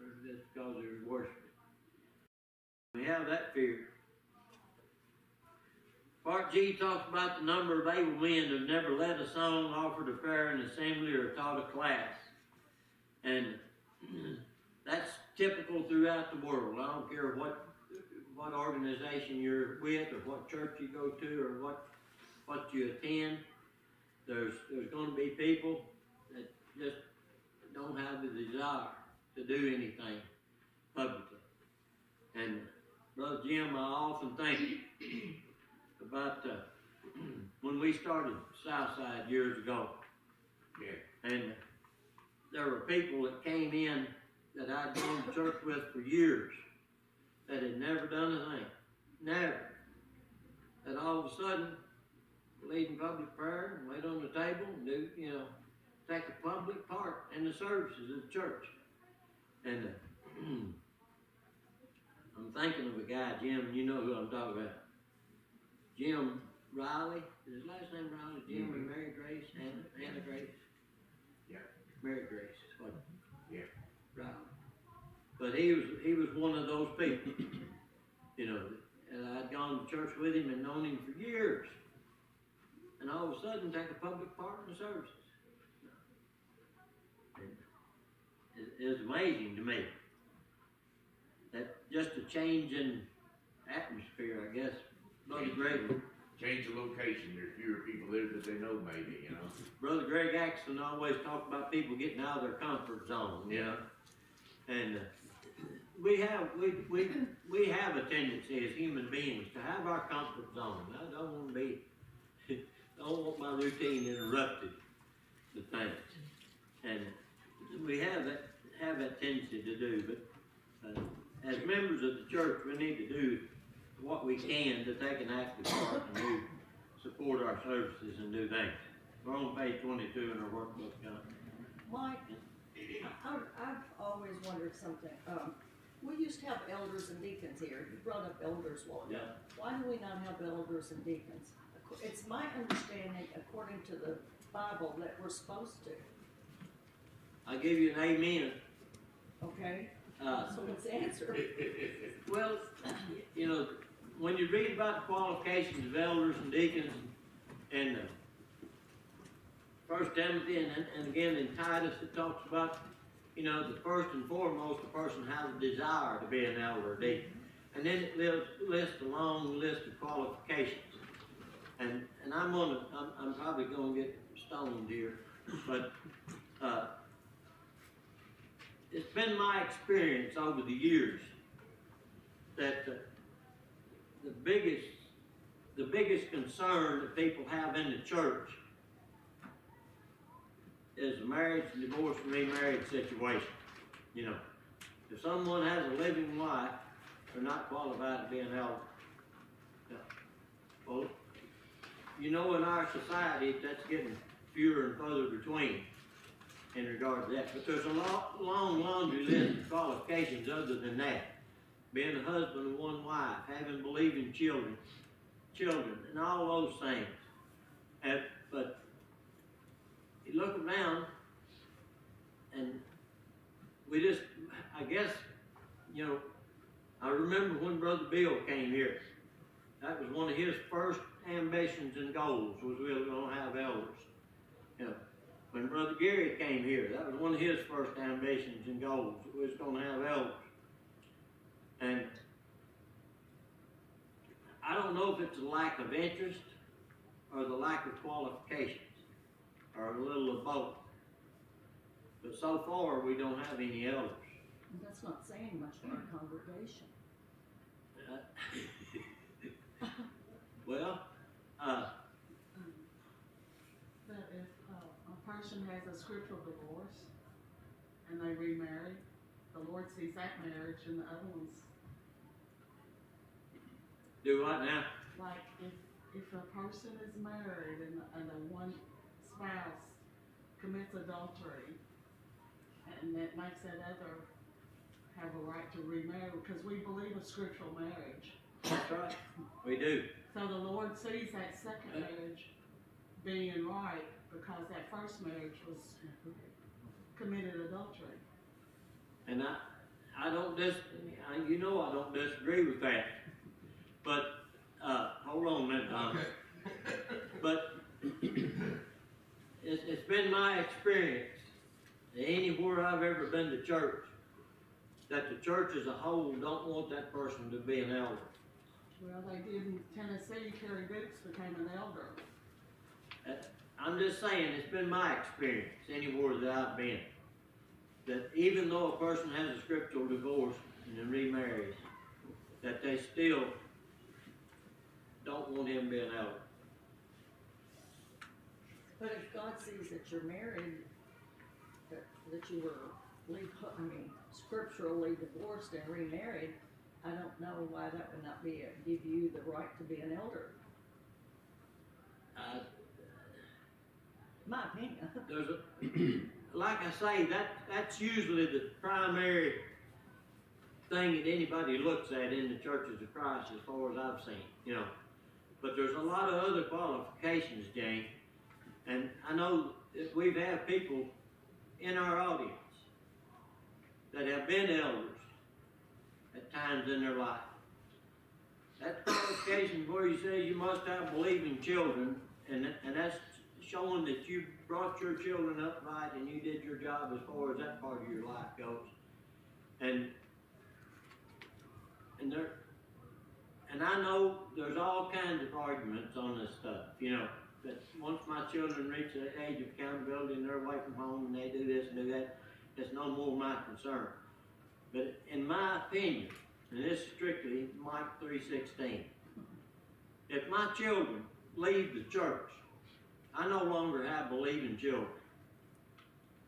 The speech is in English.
or just because they're worshiping. We have that fear. Part G talks about the number of able men who have never led a song, offered a prayer in an assembly, or taught a class. And that's typical throughout the world. I don't care what organization you're with, or what church you go to, or what you attend. There's going to be people that just don't have the desire to do anything publicly. And Brother Jim, I often think about when we started Southside years ago. Yeah. And there were people that came in that I'd gone to church with for years that had never done a thing. Never. And all of a sudden, lead in public prayer and wait on the table and do, take a public part in the services of the church. And I'm thinking of a guy, Jim, you know who I'm talking about. Jim Riley. Is his last name Riley? Jim and Mary Grace? Anna Grace? Yeah. Mary Grace is what? Yeah. Riley. But he was one of those people, and I'd gone to church with him and known him for years. And all of a sudden, take a public part in the services. It was amazing to me. That just a change in atmosphere, I guess. Brother Greg. Change the location. There's fewer people there that they know, maybe, Brother Greg Axton always talked about people getting out of their comfort zone, And we have a tendency as human beings to have our comfort zone. I don't want my routine interrupted with things. And we have that tendency to do, but as members of the church, we need to do what we can to take an active part and support our services and do things. We're on page 22 in our workbook. Mike, I've always wondered something. We used to have elders and deacons here. You brought up elders one. Yeah. Why do we not have elders and deacons? It's my understanding, according to the Bible, that we're supposed to. I'll give you an amen. Okay. So what's the answer? Well, when you read about the qualifications of elders and deacons in 1 Timothy and again in Titus, it talks about, the first and foremost, the person has a desire to be an elder or deacon. And then it lists a long list of qualifications. And I'm probably going to get stoned here, but it's been my experience over the years that the biggest concern that people have in the church is a marriage, divorce, and remarriage situation. If someone has a living wife, they're not qualified to be an elder. Well, in our society, that's getting fewer and further between in regard to that. But there's a long laundry list of qualifications other than that. Being a husband of one wife, having believing children, and all those things. But you look around, and we just, I guess, I remember when Brother Bill came here. That was one of his first ambitions and goals, was we were going to have elders. When Brother Gary came here, that was one of his first ambitions and goals, we was going to have elders. And I don't know if it's a lack of interest or the lack of qualifications, or a little of both. But so far, we don't have any elders. That's not saying much for our congregation. Well, that if a person has a scriptural divorce and they remarry, the Lord sees that marriage and the other ones. Do what now? Like if a person is married and the one spouse commits adultery, and that makes that other have a right to remarry, because we believe in scriptural marriage. That's right. We do. So the Lord sees that second marriage being right because that first marriage was committed adultery. And I don't you know I don't disagree with that. But, hold on a minute, Don. But it's been my experience, that anywhere I've ever been to church, that the church as a whole don't want that person to be an elder. Well, they did in Tennessee, Terry Dix became an elder. I'm just saying, it's been my experience anywhere that I've been, that even though a person has a scriptural divorce and then remarries, that they still don't want him to be an elder. But if God sees that you're married, that you were scripturally divorced and remarried, I don't know why that would not give you the right to be an elder. My opinion. There's a, like I say, that's usually the primary thing that anybody looks at in the churches of Christ, as far as I've seen, you know. But there's a lot of other qualifications, Jane, and I know that we've had people in our audience that have been elders at times in their life. That qualification where you say you must have believing children, and that's showing that you brought your children up right and you did your job as far as that part of your life goes. And I know there's all kinds of arguments on this stuff, you know, that once my children reach the age of accountability and they're away from home and they do this and do that, it's no more my concern. But in my opinion, and this is strictly Mike 3:16, if my children leave the church, I no longer have believing children.